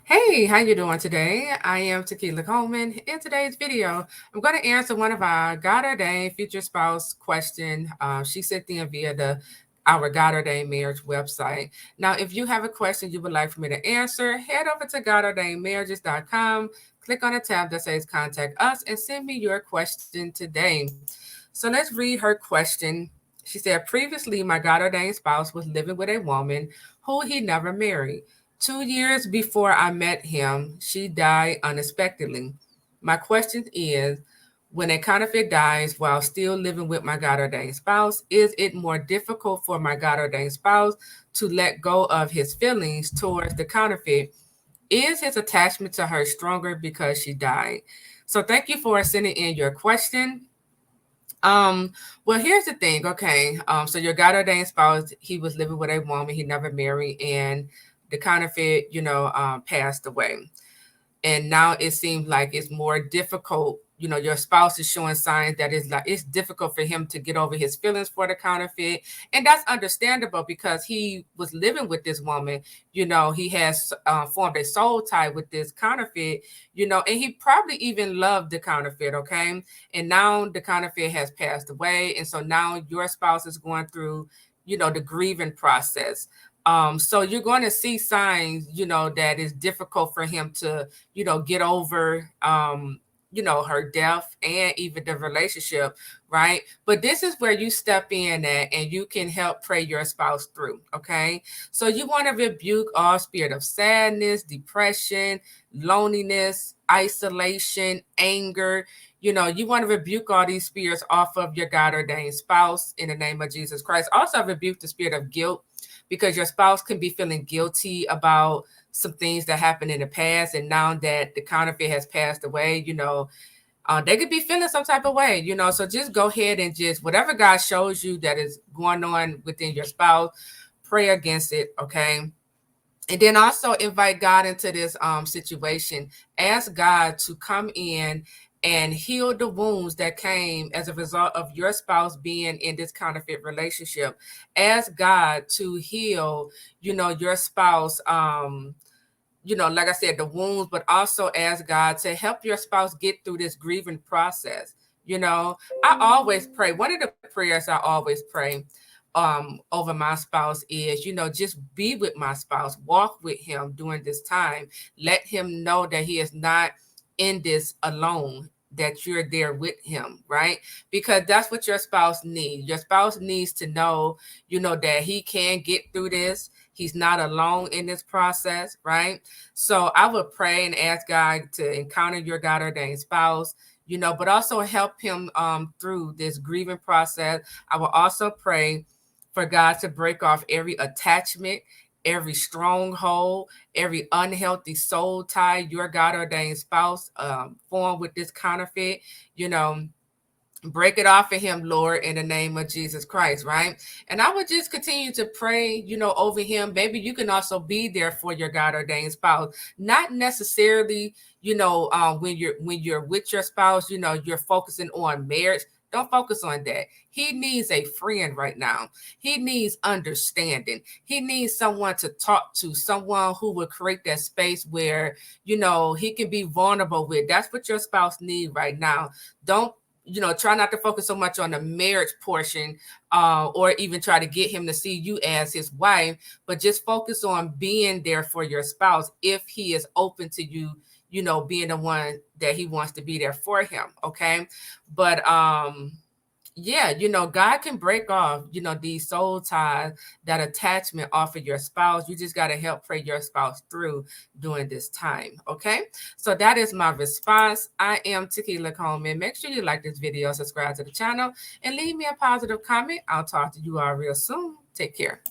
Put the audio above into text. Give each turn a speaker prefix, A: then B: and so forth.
A: Hey, how you doing today? I am Tequila Coleman. In today's video, I'm going to answer one of our God ordained future spouse question. She sent in via our God ordained marriage website. Now, if you have a question you would like for me to answer, head over to godordainedmarriages.com, click on the tab that says Contact Us, and send me your question today. So let's read her question. She said, previously, my God ordained spouse was living with a woman who he never married. 2 years before I met him, she died unexpectedly. My question is, when a counterfeit dies while still living with my God ordained spouse, is it more difficult for my God ordained spouse to let go of his feelings towards the counterfeit? Is his attachment to her stronger because she died? So thank you for sending in your question. Um, well, here's the thing. Okay. So your God ordained spouse, he was living with a woman he never married, and the counterfeit, passed away. And now it seems like it's more difficult. Your spouse is showing signs that it's difficult for him to get over his feelings for the counterfeit. And that's understandable because he was living with this woman. He has formed a soul tie with this counterfeit, and he probably even loved the counterfeit. Okay. And now the counterfeit has passed away. And so now your spouse is going through, the grieving process. So you're going to see signs, that it's difficult for him to, get over, her death and even the relationship, right? But this is where you step in at and you can help pray your spouse through, okay? So you want to rebuke all spirit of sadness, depression, loneliness, isolation, anger. You want to rebuke all these spirits off of your God ordained spouse in the name of Jesus Christ. Also rebuke the spirit of guilt because your spouse can be feeling guilty about some things that happened in the past. And now that the counterfeit has passed away, they could be feeling some type of way, so just go ahead and just whatever God shows you that is going on within your spouse, pray against it. Okay. And then also invite God into this situation. Ask God to come in and heal the wounds that came as a result of your spouse being in this counterfeit relationship. Ask God to heal, your spouse, like I said, the wounds, but also ask God to help your spouse get through this grieving process. I always pray. One of the prayers I always pray over my spouse is, just be with my spouse, walk with him during this time. Let him know that he is not in this alone, that you're there with him, right? Because that's what your spouse needs. Your spouse needs to know, that he can get through this. He's not alone in this process, right? So I would pray and ask God to encounter your God ordained spouse, but also help him through this grieving process. I will also pray for God to break off every attachment, every stronghold, every unhealthy soul tie your God ordained spouse formed with this counterfeit, break it off of him, Lord, in the name of Jesus Christ, right? And I would just continue to pray, over him. Maybe you can also be there for your God ordained spouse, not necessarily, when you're with your spouse, you're focusing on marriage. Don't focus on that. He needs a friend right now. He needs understanding. He needs someone to talk to, someone who will create that space where, he can be vulnerable with. That's what your spouse needs right now. Don't try not to focus so much on the marriage portion or even try to get him to see you as his wife, but just focus on being there for your spouse if he is open to you, being the one that he wants to be there for him. Okay. But yeah, God can break off, these soul ties, that attachment off of your spouse. You just got to help pray your spouse through during this time. Okay. So that is my response. I am Tequila Coleman. Make sure you like this video, subscribe to the channel, and leave me a positive comment. I'll talk to you all real soon. Take care.